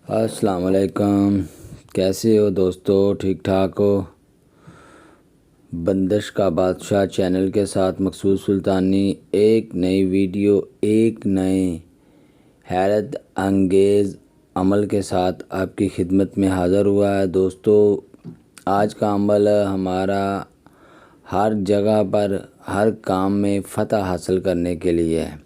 السلام علیکم، کیسے ہو دوستو؟ ٹھیک ٹھاک ہو؟ بندش کا بادشاہ چینل کے ساتھ مقصود سلطانی ایک نئی ویڈیو، ایک نئے حیرت انگیز عمل کے ساتھ آپ کی خدمت میں حاضر ہوا ہے۔ دوستو، آج کا عمل ہمارا ہر جگہ پر ہر کام میں فتح حاصل کرنے کے لیے ہے،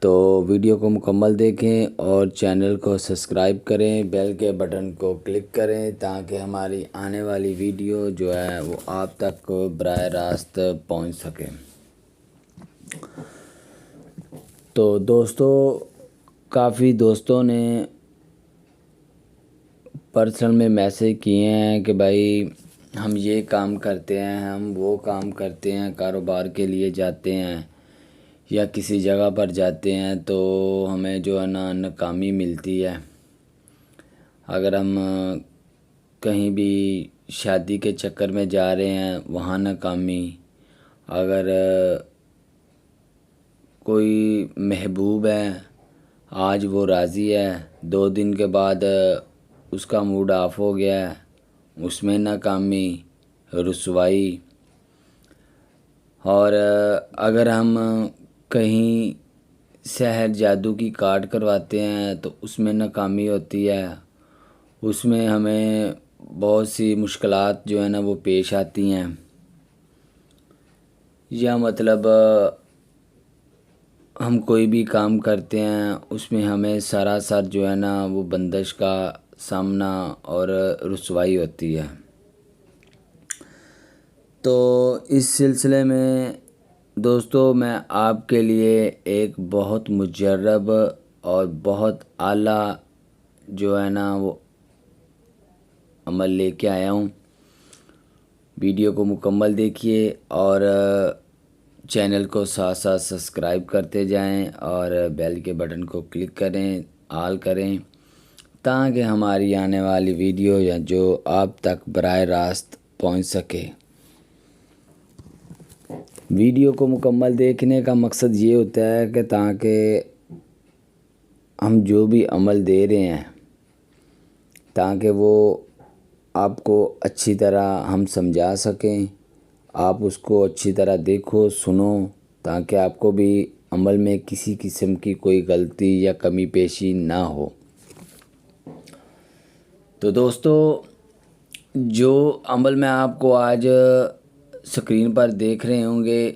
تو ویڈیو کو مکمل دیکھیں اور چینل کو سبسکرائب کریں، بیل کے بٹن کو کلک کریں تاکہ ہماری آنے والی ویڈیو جو ہے وہ آپ تک براہ راست پہنچ سکے۔ تو دوستو، کافی دوستوں نے پرسنل میں میسیج کیے ہیں کہ بھائی ہم یہ کام کرتے ہیں، ہم وہ کام کرتے ہیں، کاروبار کے لیے جاتے ہیں یا کسی جگہ پر جاتے ہیں تو ہمیں جو ہے نا ناکامی ملتی ہے۔ اگر ہم کہیں بھی شادی کے چکر میں جا رہے ہیں وہاں ناکامی، اگر کوئی محبوب ہے آج وہ راضی ہے، 2 دن کے بعد اس کا موڈ آف ہو گیا ہے، اس میں ناکامی، رسوائی۔ اور اگر ہم کہیں سحر جادو کی کارڈ کرواتے ہیں تو اس میں ناکامی ہوتی ہے، اس میں ہمیں بہت سی مشکلات جو ہے نا وہ پیش آتی ہیں، یا مطلب ہم کوئی بھی کام کرتے ہیں اس میں ہمیں سراسر جو ہے نا وہ بندش کا سامنا اور رسوائی ہوتی ہے۔ تو اس سلسلے میں دوستو میں آپ کے لیے ایک بہت مجرب اور بہت اعلیٰ جو ہے نا وہ عمل لے کے آیا ہوں۔ ویڈیو کو مکمل دیکھیے اور چینل کو ساتھ ساتھ سبسکرائب کرتے جائیں اور بیل کے بٹن کو کلک کریں، آل کریں تاکہ ہماری آنے والی ویڈیو یا جو آپ تک براہ راست پہنچ سکے۔ ویڈیو کو مکمل دیکھنے کا مقصد یہ ہوتا ہے کہ تاکہ ہم جو بھی عمل دے رہے ہیں تاکہ وہ آپ کو اچھی طرح ہم سمجھا سکیں، آپ اس کو اچھی طرح دیکھو سنو تاکہ آپ کو بھی عمل میں کسی قسم کی کوئی غلطی یا کمی پیشی نہ ہو۔ تو دوستو، جو عمل میں آپ کو آج سکرین پر دیکھ رہے ہوں گے،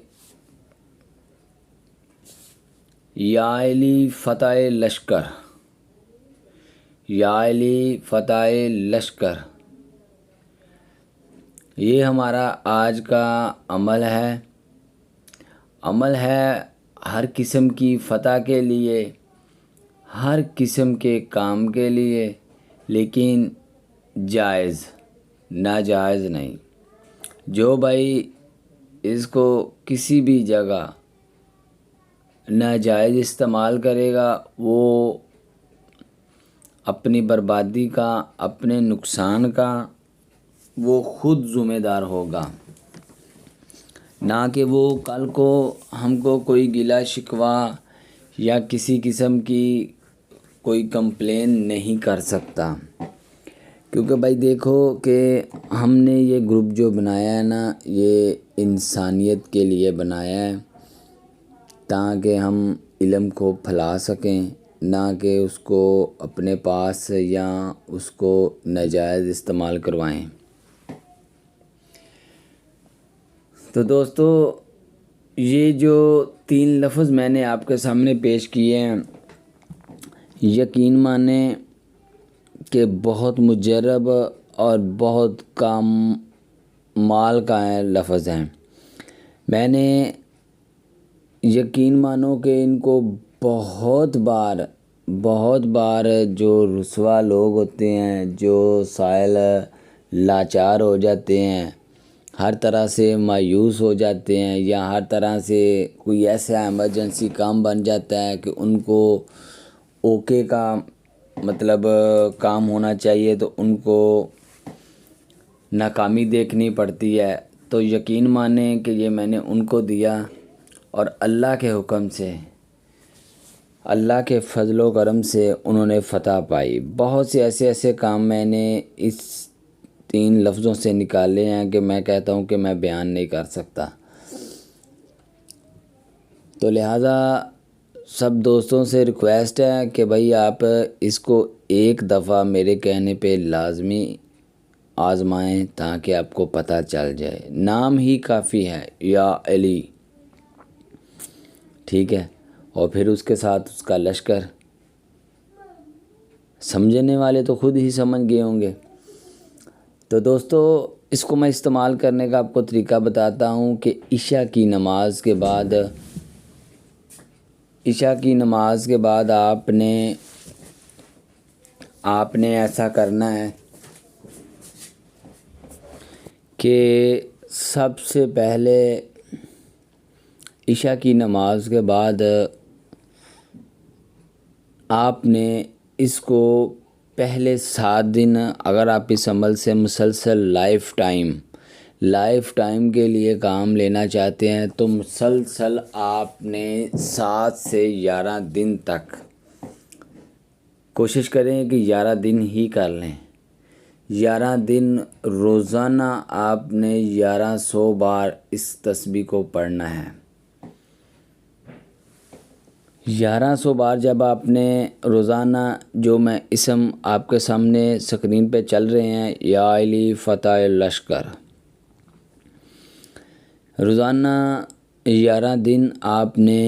یا علی فتح لشکر، یا علی فتح لشکر، یہ ہمارا آج کا عمل ہے۔ عمل ہے ہر قسم کی فتح کے لیے، ہر قسم کے کام کے لیے، لیکن جائز، ناجائز نہیں۔ جو بھائی اس کو کسی بھی جگہ ناجائز استعمال کرے گا وہ اپنی بربادی کا، اپنے نقصان کا وہ خود ذمہ دار ہوگا، نہ کہ وہ کل کو ہم کو کوئی گلہ شکوہ یا کسی قسم کی کوئی کمپلین نہیں کر سکتا۔ کیونکہ بھائی دیکھو کہ ہم نے یہ گروپ جو بنایا ہے نا یہ انسانیت کے لیے بنایا ہے تاکہ ہم علم کو پھیلا سکیں، نہ کہ اس کو اپنے پاس یا اس کو ناجائز استعمال کروائیں۔ تو دوستو، یہ جو 3 لفظ میں نے آپ کے سامنے پیش کیے ہیں، یقین مانیں کہ بہت مجرب اور بہت کمال کا لفظ ہیں۔ میں نے یقین مانو کہ ان کو بہت بار جو رسوا لوگ ہوتے ہیں، جو سائل لاچار ہو جاتے ہیں، ہر طرح سے مایوس ہو جاتے ہیں، یا ہر طرح سے کوئی ایسا ایمرجنسی کام بن جاتا ہے کہ ان کو اوکے کا مطلب کام ہونا چاہیے تو ان کو ناکامی دیکھنی پڑتی ہے۔ تو یقین مانیں کہ یہ میں نے ان کو دیا اور اللہ کے حکم سے اللہ کے فضل و کرم سے انہوں نے فتح پائی۔ بہت سے ایسے کام میں نے اس 3 لفظوں سے نکالے ہیں کہ میں کہتا ہوں کہ میں بیان نہیں کر سکتا۔ تو لہٰذا سب دوستوں سے ریکویسٹ ہے کہ بھائی آپ اس کو ایک دفعہ میرے کہنے پہ لازمی آزمائیں تاکہ آپ کو پتہ چل جائے۔ نام ہی کافی ہے، یا علی، ٹھیک ہے، اور پھر اس کے ساتھ اس کا لشکر۔ سمجھنے والے تو خود ہی سمجھ گئے ہوں گے۔ تو دوستو، اس کو میں استعمال کرنے کا آپ کو طریقہ بتاتا ہوں کہ عشاء کی نماز کے بعد آپ نے ایسا کرنا ہے کہ سب سے پہلے عشاء کی نماز کے بعد آپ نے اس کو پہلے 7 دن، اگر آپ اس عمل سے مسلسل لائف ٹائم کے لیے کام لینا چاہتے ہیں تو مسلسل آپ نے 7 سے 11 دن تک کوشش کریں کہ 11 دن ہی کر لیں۔ 11 دن روزانہ آپ نے 1100 بار اس تسبیح کو پڑھنا ہے۔ 1100 بار جب آپ نے روزانہ، جو میں اسم آپ کے سامنے سکرین پہ چل رہے ہیں، یا علی فتح لشکر، روزانہ 11 دن آپ نے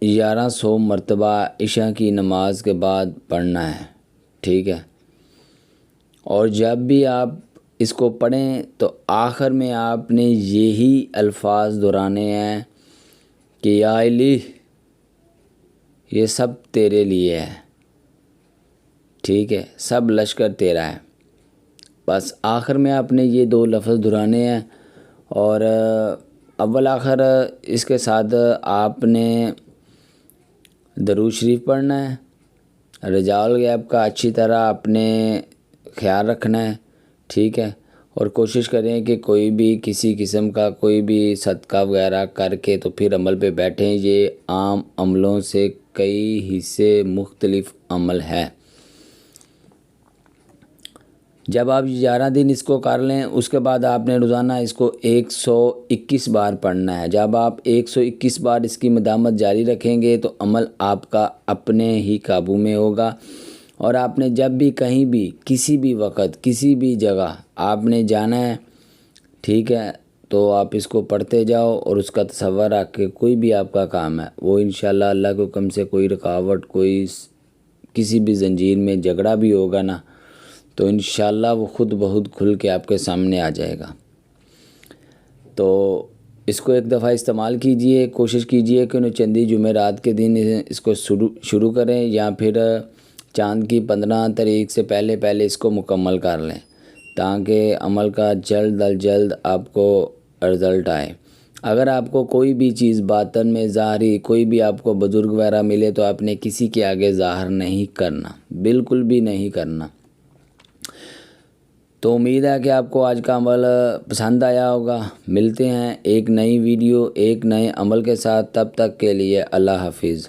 1100 مرتبہ عشاء کی نماز کے بعد پڑھنا ہے، ٹھیک ہے۔ اور جب بھی آپ اس کو پڑھیں تو آخر میں آپ نے یہی الفاظ دہرانے ہیں کہ یا علی، یہ سب تیرے لیے ہے، ٹھیک ہے، سب لشکر تیرا ہے۔ بس آخر میں آپ نے یہ 2 لفظ دہرانے ہیں، اور اول آخر اس کے ساتھ آپ نے درود شریف پڑھنا ہے۔ رجاء الغیب کا اچھی طرح آپ نے خیال رکھنا ہے، ٹھیک ہے، اور کوشش کریں کہ کوئی بھی کسی قسم کا کوئی بھی صدقہ وغیرہ کر کے تو پھر عمل پہ بیٹھیں۔ یہ عام عملوں سے کئی حصے مختلف عمل ہے۔ جب آپ 11 دن اس کو کر لیں، اس کے بعد آپ نے روزانہ اس کو 121 بار پڑھنا ہے۔ جب آپ 121 بار اس کی مداومت جاری رکھیں گے تو عمل آپ کا اپنے ہی قابو میں ہوگا، اور آپ نے جب بھی کہیں بھی کسی بھی وقت کسی بھی جگہ آپ نے جانا ہے، ٹھیک ہے، تو آپ اس کو پڑھتے جاؤ، اور اس کا تصور رکھ کے کوئی بھی آپ کا کام ہے وہ انشاءاللہ اللہ کے حکم سے کوئی رکاوٹ، کوئی کسی بھی زنجیر میں جھگڑا بھی ہوگا نا، تو انشاءاللہ وہ خود بخود کھل کے آپ کے سامنے آ جائے گا۔ تو اس کو ایک دفعہ استعمال کیجئے، کوشش کیجئے کہ چندی جمعرات کے دن اس کو شروع کریں، یا پھر چاند کی 15 تاریخ سے پہلے اس کو مکمل کر لیں، تاکہ عمل کا جلد از جلد آپ کو رزلٹ آئے۔ اگر آپ کو کوئی بھی چیز باطن میں ظاہری، کوئی بھی آپ کو بزرگ وغیرہ ملے تو آپ نے کسی کے آگے ظاہر نہیں کرنا، بالکل بھی نہیں کرنا۔ تو امید ہے کہ آپ کو آج کا عمل پسند آیا ہوگا۔ ملتے ہیں ایک نئی ویڈیو، ایک نئے عمل کے ساتھ، تب تک کے لیے اللہ حافظ۔